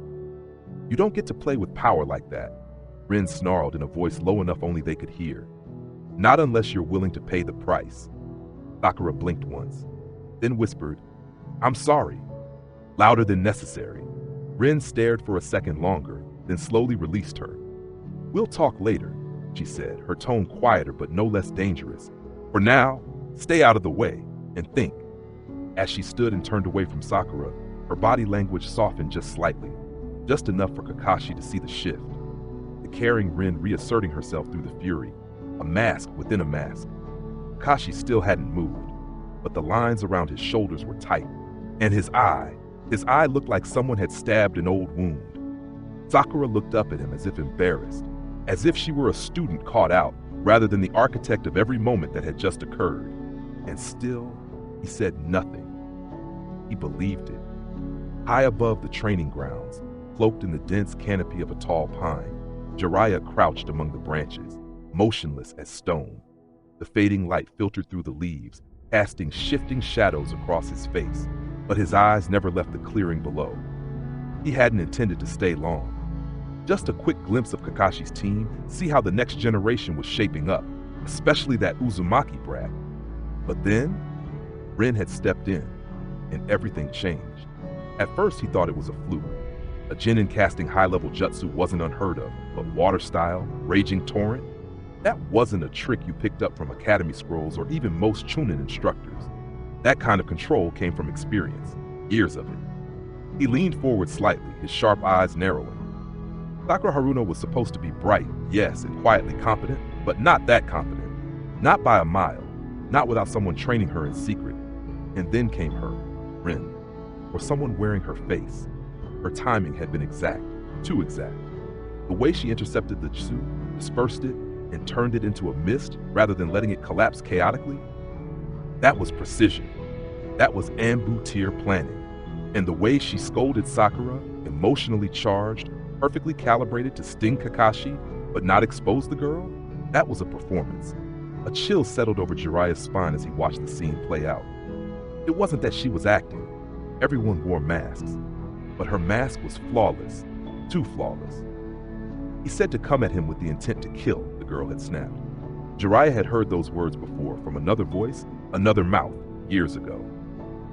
"You don't get to play with power like that," Rin snarled in a voice low enough only they could hear. "Not unless you're willing to pay the price." Sakura blinked once, then whispered, "I'm sorry," louder than necessary. Rin stared for a second longer, then slowly released her. "We'll talk later," she said, her tone quieter but no less dangerous. "For now, stay out of the way and think." As she stood and turned away from Sakura, her body language softened just slightly, just enough for Kakashi to see the shift. The carrying Rin reasserting herself through the fury, a mask within a mask. Kakashi still hadn't moved, but the lines around his shoulders were tight, and his eye looked like someone had stabbed an old wound. Sakura looked up at him as if embarrassed, as if she were a student caught out rather than the architect of every moment that had just occurred. And still, he said nothing. He believed it. High above the training grounds, cloaked in the dense canopy of a tall pine, Jiraiya crouched among the branches, motionless as stone. The fading light filtered through the leaves, casting shifting shadows across his face, but his eyes never left the clearing below. He hadn't intended to stay long. Just a quick glimpse of Kakashi's team, see how the next generation was shaping up, especially that Uzumaki brat. But then, Rin had stepped in, and everything changed. At first he thought it was a fluke. A genin casting high-level jutsu wasn't unheard of, but water style, raging torrent, that wasn't a trick you picked up from academy scrolls or even most chunin instructors. That kind of control came from experience, years of it. He leaned forward slightly, his sharp eyes narrowing. Sakura Haruno was supposed to be bright, yes, and quietly competent, but not that competent. Not by a mile, not without someone training her in secret. And then came her, Rin, or someone wearing her face. Her timing had been exact, too exact. The way she intercepted the jutsu, dispersed it, and turned it into a mist rather than letting it collapse chaotically, that was precision. That was Anbu tier planning. And the way she scolded Sakura, emotionally charged, perfectly calibrated to sting Kakashi, but not expose the girl, that was a performance. A chill settled over Jiraiya's spine as he watched the scene play out. It wasn't that she was acting. Everyone wore masks. But her mask was flawless, too flawless. He said to come at him with the intent to kill, the girl had snapped. Jiraiya had heard those words before from another voice, another mouth, years ago.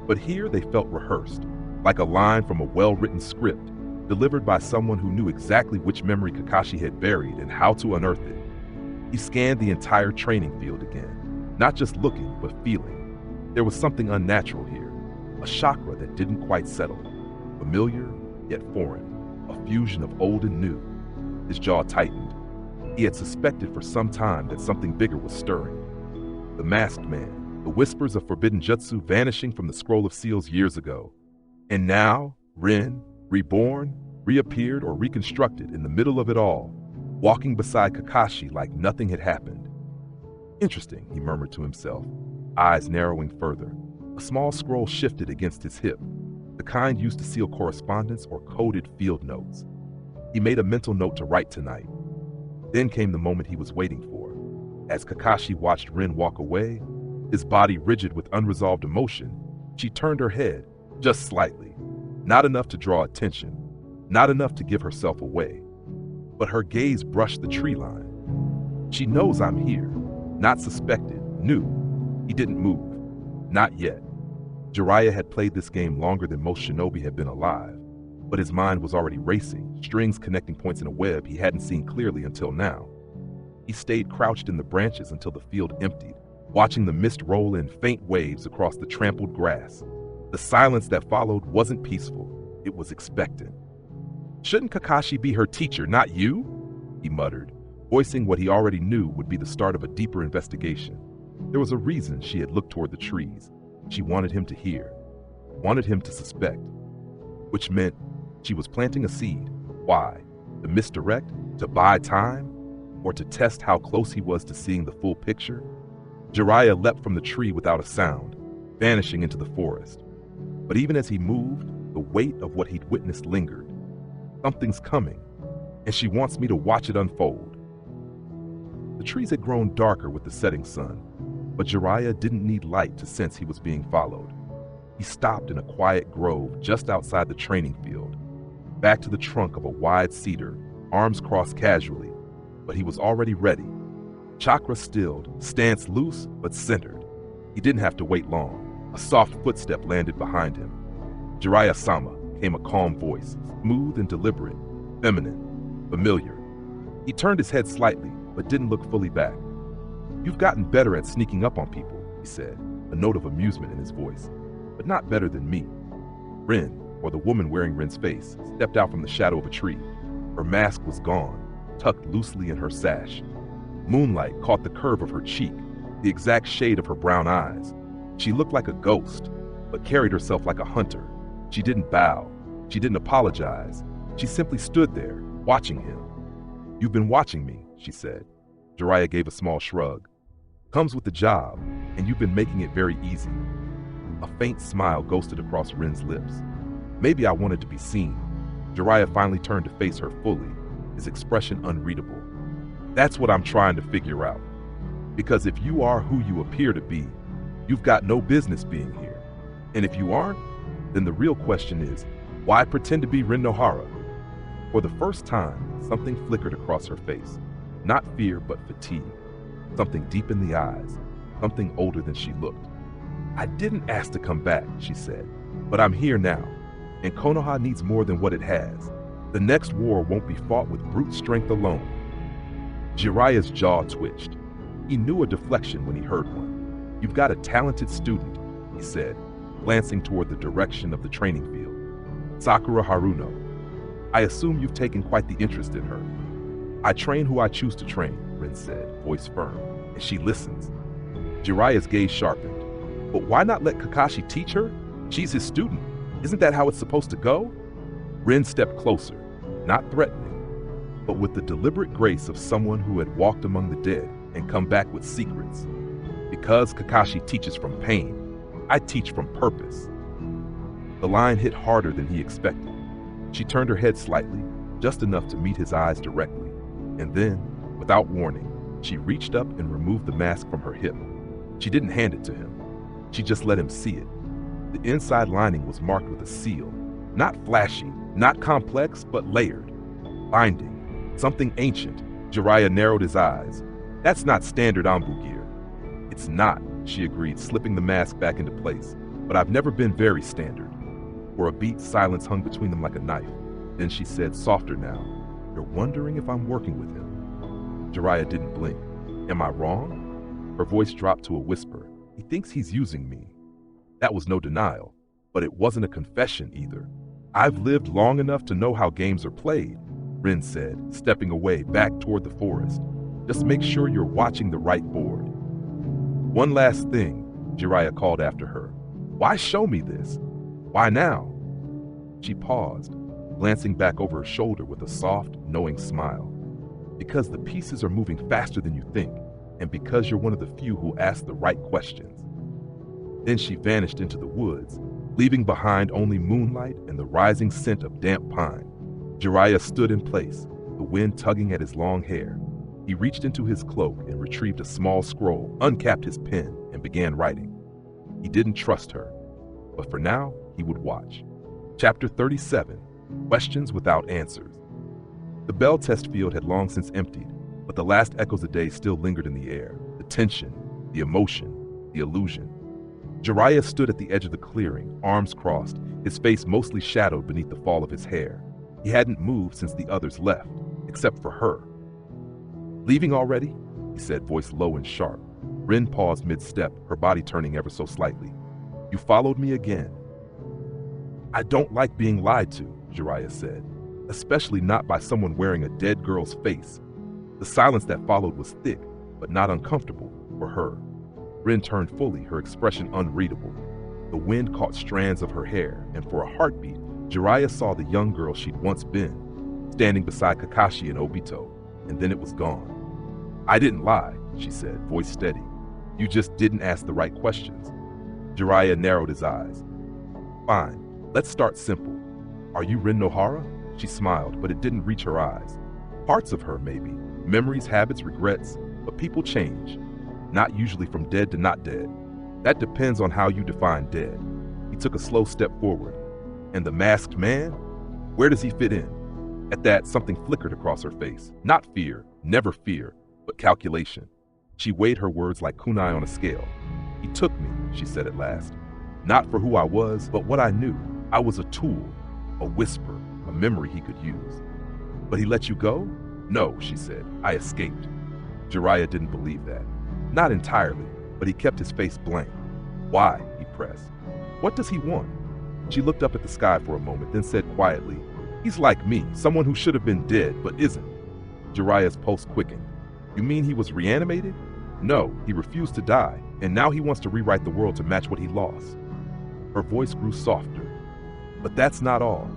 But here they felt rehearsed, like a line from a well-written script, delivered by someone who knew exactly which memory Kakashi had buried and how to unearth it. He scanned the entire training field again, not just looking, but feeling. There was something unnatural here, a chakra that didn't quite settle. Familiar, yet foreign, a fusion of old and new. His jaw tightened. He had suspected for some time that something bigger was stirring. The masked man, the whispers of forbidden jutsu vanishing from the scroll of seals years ago. And now, Rin, reborn, reappeared or reconstructed in the middle of it all, walking beside Kakashi like nothing had happened. Interesting, he murmured to himself, eyes narrowing further. A small scroll shifted against his hip, the kind used to seal correspondence or coded field notes. He made a mental note to write tonight. Then came the moment he was waiting for. As Kakashi watched Rin walk away, his body rigid with unresolved emotion, she turned her head, just slightly. Not enough to draw attention, not enough to give herself away. But her gaze brushed the tree line. She knows I'm here, not suspected, knew. He didn't move, not yet. Jiraiya had played this game longer than most shinobi had been alive, but his mind was already racing, strings connecting points in a web he hadn't seen clearly until now. He stayed crouched in the branches until the field emptied, watching the mist roll in faint waves across the trampled grass. The silence that followed wasn't peaceful, it was expectant. Shouldn't Kakashi be her teacher, not you? He muttered, voicing what he already knew would be the start of a deeper investigation. There was a reason she had looked toward the trees. She wanted him to hear, wanted him to suspect, which meant she was planting a seed. Why? To misdirect? To buy time? Or to test how close he was to seeing the full picture? Jiraiya leapt from the tree without a sound, vanishing into the forest. But even as he moved, the weight of what he'd witnessed lingered. Something's coming, and she wants me to watch it unfold. The trees had grown darker with the setting sun, but Jiraiya didn't need light to sense he was being followed. He stopped in a quiet grove just outside the training field, back to the trunk of a wide cedar, arms crossed casually, but he was already ready. Chakra stilled, stance loose but centered. He didn't have to wait long. A soft footstep landed behind him. Jiraiya-sama, came a calm voice, smooth and deliberate, feminine, familiar. He turned his head slightly, but didn't look fully back. You've gotten better at sneaking up on people, he said, a note of amusement in his voice, but not better than me. Rin, or the woman wearing Rin's face, stepped out from the shadow of a tree. Her mask was gone, tucked loosely in her sash. Moonlight caught the curve of her cheek, the exact shade of her brown eyes. She looked like a ghost, but carried herself like a hunter. She didn't bow. She didn't apologize. She simply stood there, watching him. "You've been watching me," she said. Jiraiya gave a small shrug. "Comes with the job, and you've been making it very easy." A faint smile ghosted across Rin's lips. "Maybe I wanted to be seen." Jiraiya finally turned to face her fully, his expression unreadable. "That's what I'm trying to figure out. Because if you are who you appear to be, you've got no business being here. And if you aren't, then the real question is, why pretend to be Rin Nohara?" For the first time, something flickered across her face. Not fear, but fatigue. Something deep in the eyes. Something older than she looked. "I didn't ask to come back," she said, "but I'm here now. And Konoha needs more than what it has. The next war won't be fought with brute strength alone." Jiraiya's jaw twitched. He knew a deflection when he heard one. "You've got a talented student," he said, glancing toward the direction of the training field. "Sakura Haruno. I assume you've taken quite the interest in her." "I train who I choose to train," Rin said, voice firm, "and she listens." Jiraiya's gaze sharpened. "But why not let Kakashi teach her? She's his student. Isn't that how it's supposed to go?" Rin stepped closer, not threatening, but with the deliberate grace of someone who had walked among the dead and come back with secrets. "Because Kakashi teaches from pain, I teach from purpose." The line hit harder than he expected. She turned her head slightly, just enough to meet his eyes directly, and then, without warning, she reached up and removed the mask from her hip. She didn't hand it to him. She just let him see it. The inside lining was marked with a seal, not flashy, not complex, but layered. Binding, something ancient. Jiraiya narrowed his eyes. "That's not standard Anbu gear." "It's not," she agreed, slipping the mask back into place, "but I've never been very standard." For a beat, silence hung between them like a knife. Then she said, softer now, "You're wondering if I'm working with him." Jiraiya didn't blink. "Am I wrong?" Her voice dropped to a whisper. "He thinks he's using me." That was no denial, but it wasn't a confession either. "I've lived long enough to know how games are played," Rin said, stepping away back toward the forest. "Just make sure you're watching the right board." "One last thing," Jiraiya called after her. "Why show me this? Why now?" She paused, glancing back over her shoulder with a soft, knowing smile. "Because the pieces are moving faster than you think, and because you're one of the few who ask the right questions." Then she vanished into the woods, leaving behind only moonlight and the rising scent of damp pine. Jiraiya stood in place, the wind tugging at his long hair. He reached into his cloak and retrieved a small scroll, uncapped his pen, and began writing. He didn't trust her, but for now, he would watch. Chapter 37, Questions Without Answers. The bell test field had long since emptied, but the last echoes of day still lingered in the air. The tension, the emotion, the illusion. Jiraiya stood at the edge of the clearing, arms crossed, his face mostly shadowed beneath the fall of his hair. He hadn't moved since the others left, except for her. "Leaving already?" he said, voice low and sharp. Rin paused mid-step, her body turning ever so slightly. "You followed me again." "I don't like being lied to," Jiraiya said, "especially not by someone wearing a dead girl's face." The silence that followed was thick, but not uncomfortable for her. Rin turned fully, her expression unreadable. The wind caught strands of her hair, and for a heartbeat, Jiraiya saw the young girl she'd once been, standing beside Kakashi and Obito, and then it was gone. "I didn't lie," she said, voice steady. "You just didn't ask the right questions." Jiraiya narrowed his eyes. "Fine, let's start simple. Are you Rin Nohara?" She smiled, but it didn't reach her eyes. "Parts of her, maybe. Memories, habits, regrets, but people change. Not usually from dead to not dead. That depends on how you define dead." He took a slow step forward. "And the masked man? Where does he fit in?" At that, something flickered across her face. Not fear, never fear, but calculation. She weighed her words like kunai on a scale. "He took me," she said at last. "Not for who I was, but what I knew. I was a tool, a whisper, a memory he could use." "But he let you go?" "No," she said. "I escaped." Jiraiya didn't believe that. Not entirely, but he kept his face blank. "Why?" he pressed. "What does he want?" She looked up at the sky for a moment, then said quietly, "He's like me, someone who should have been dead, but isn't." Jiraiya's pulse quickened. You mean he was reanimated? No, he refused to die, and now he wants to rewrite the world to match what he lost. Her voice grew softer. But that's not all.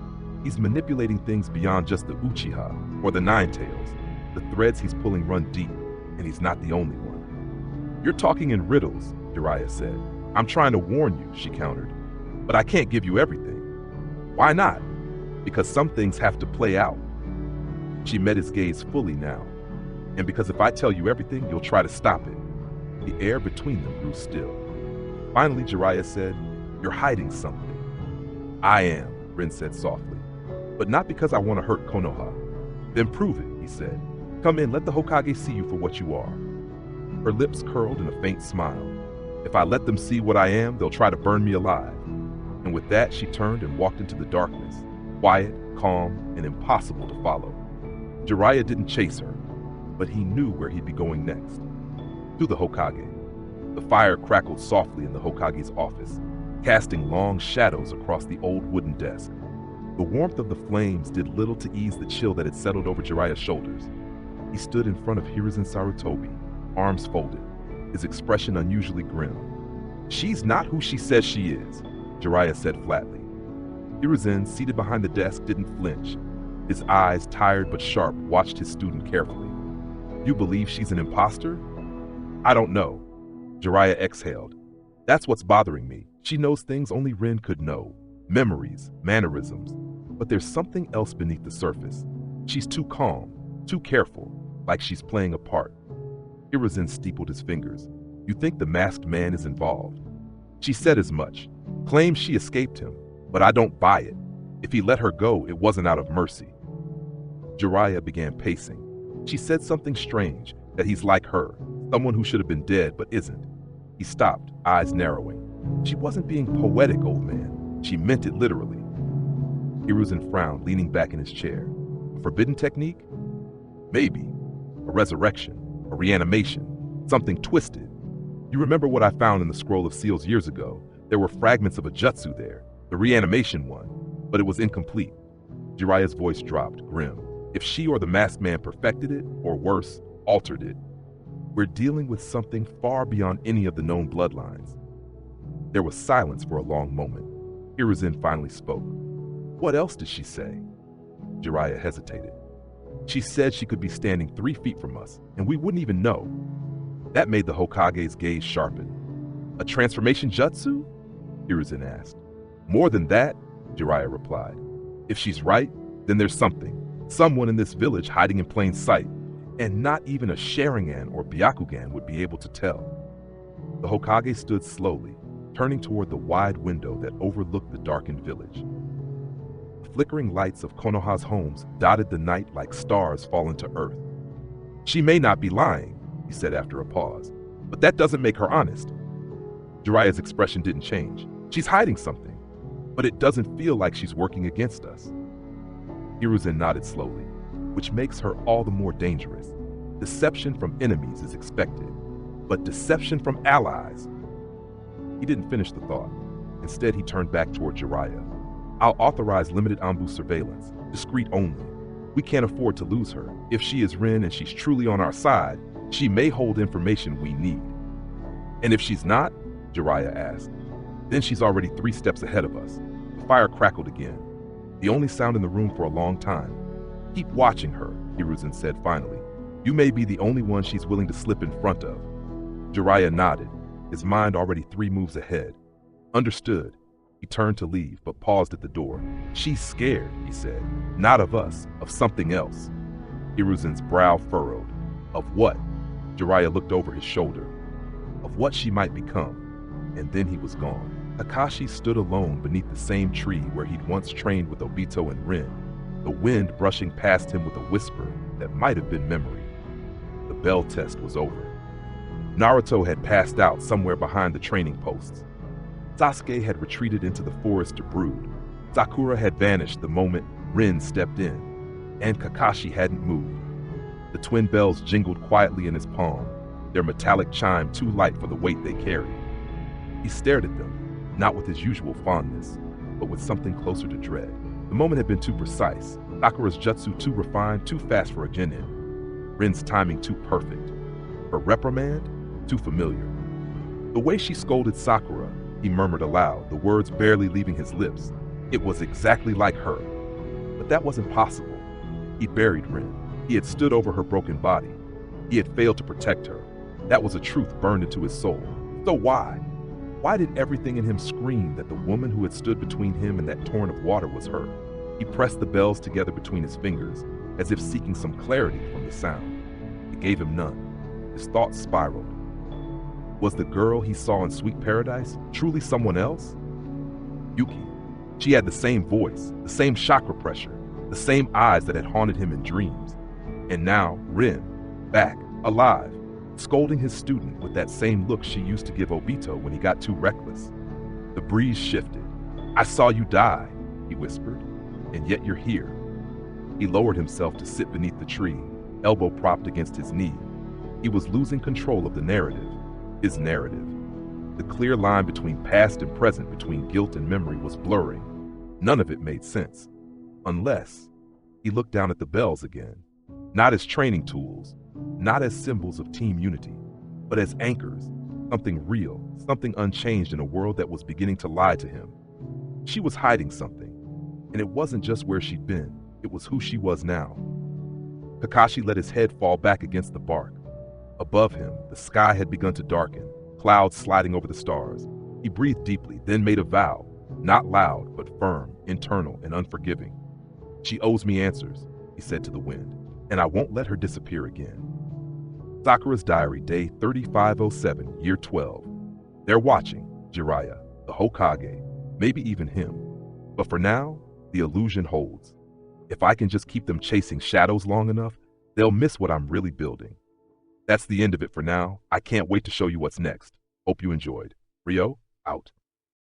He's manipulating things beyond just the Uchiha or the Nine Tails. The threads he's pulling run deep, and he's not the only one. You're talking in riddles, Jiraiya said. I'm trying to warn you, she countered. But I can't give you everything. Why not? Because some things have to play out. She met his gaze fully now. And because if I tell you everything, you'll try to stop it. The air between them grew still. Finally, Jiraiya said, You're hiding something. I am, Rin said softly. But not because I want to hurt Konoha. Then prove it, he said. Come in, let the Hokage see you for what you are. Her lips curled in a faint smile. If I let them see what I am, they'll try to burn me alive. And with that, she turned and walked into the darkness, quiet, calm, and impossible to follow. Jiraiya didn't chase her, but he knew where he'd be going next. To the Hokage. The fire crackled softly in the Hokage's office, casting long shadows across the old wooden desk. The warmth of the flames did little to ease the chill that had settled over Jiraiya's shoulders. He stood in front of Hiruzen Sarutobi, arms folded, his expression unusually grim. She's not who she says she is, Jiraiya said flatly. Hiruzen, seated behind the desk, didn't flinch. His eyes, tired but sharp, watched his student carefully. You believe she's an imposter? I don't know. Jiraiya exhaled. That's what's bothering me. She knows things only Rin could know. Memories, mannerisms. But there's something else beneath the surface. She's too calm, too careful, like she's playing a part. Hiruzen steepled his fingers. You think the masked man is involved? She said as much, claims she escaped him, but I don't buy it. If he let her go, it wasn't out of mercy. Jiraiya began pacing. She said something strange, that he's like her, someone who should have been dead but isn't. He stopped, eyes narrowing. She wasn't being poetic, old man. She meant it literally. Hiruzen frowned, leaning back in his chair. A forbidden technique? Maybe. A resurrection, a reanimation, something twisted. You remember what I found in the Scroll of Seals years ago? There were fragments of a jutsu there, the reanimation one, but it was incomplete. Jiraiya's voice dropped, grim. If she or the masked man perfected it, or worse, altered it, we're dealing with something far beyond any of the known bloodlines. There was silence for a long moment. Hiruzen finally spoke. What else did she say? Jiraiya hesitated. She said she could be standing 3 feet from us, and we wouldn't even know. That made the Hokage's gaze sharpen. A transformation jutsu? Hiruzen asked. More than that, Jiraiya replied. If she's right, then there's something. Someone in this village hiding in plain sight, and not even a Sharingan or Byakugan would be able to tell. The Hokage stood slowly, turning toward the wide window that overlooked the darkened village. The flickering lights of Konoha's homes dotted the night like stars fallen to earth. She may not be lying, he said after a pause, but that doesn't make her honest. Jiraiya's expression didn't change. She's hiding something, but it doesn't feel like she's working against us. Hiruzen nodded slowly, which makes her all the more dangerous. Deception from enemies is expected, but deception from allies. He didn't finish the thought. Instead, he turned back toward Jiraiya. I'll authorize limited ambu surveillance, discreet only. We can't afford to lose her. If she is Rin and she's truly on our side, she may hold information we need. And if she's not, Jiraiya asked, then she's already 3 steps ahead of us. The fire crackled again, the only sound in the room for a long time. Keep watching her, Hiruzen said finally. You may be the only one she's willing to slip in front of. Jiraiya nodded, his mind already 3 moves ahead. Understood. He turned to leave, but paused at the door. She's scared, he said. Not of us, of something else. Hiruzen's brow furrowed. Of what? Jiraiya looked over his shoulder. Of what she might become. And then he was gone. Kakashi stood alone beneath the same tree where he'd once trained with Obito and Rin, the wind brushing past him with a whisper that might have been memory. The bell test was over. Naruto had passed out somewhere behind the training posts. Sasuke had retreated into the forest to brood. Sakura had vanished the moment Rin stepped in, and Kakashi hadn't moved. The twin bells jingled quietly in his palm, their metallic chime too light for the weight they carried. He stared at them, not with his usual fondness, but with something closer to dread. The moment had been too precise, Sakura's jutsu too refined, too fast for a genin. Rin's timing too perfect. Her reprimand, too familiar. The way she scolded Sakura, he murmured aloud, the words barely leaving his lips. It was exactly like her. But that wasn't possible. He'd buried Rin. He had stood over her broken body. He had failed to protect her. That was a truth burned into his soul. So why? Why did everything in him scream that the woman who had stood between him and that torrent of water was her? He pressed the bells together between his fingers, as if seeking some clarity from the sound. It gave him none. His thoughts spiraled. Was the girl he saw in Sweet Paradise truly someone else? Yuki. She had the same voice, the same chakra pressure, the same eyes that had haunted him in dreams. And now, Rin, back, alive, scolding his student with that same look she used to give Obito when he got too reckless. The breeze shifted. "I saw you die," he whispered, "and yet you're here." He lowered himself to sit beneath the tree, elbow propped against his knee. He was losing control of the narrative, his narrative. The clear line between past and present, between guilt and memory, was blurring. None of it made sense. Unless he looked down at the bells again, not as training tools, not as symbols of team unity, but as anchors, something real, something unchanged in a world that was beginning to lie to him. She was hiding something, and it wasn't just where she'd been, it was who she was now. Kakashi let his head fall back against the bark. Above him, the sky had begun to darken, clouds sliding over the stars. He breathed deeply, then made a vow, not loud, but firm, internal, and unforgiving. "She owes me answers," he said to the wind, "and I won't let her disappear again." Sakura's diary, day 3507, year 12. They're watching, Jiraiya, the Hokage, maybe even him. But for now, the illusion holds. If I can just keep them chasing shadows long enough, they'll miss what I'm really building. That's the end of it for now. I can't wait to show you what's next. Hope you enjoyed. Riow, out.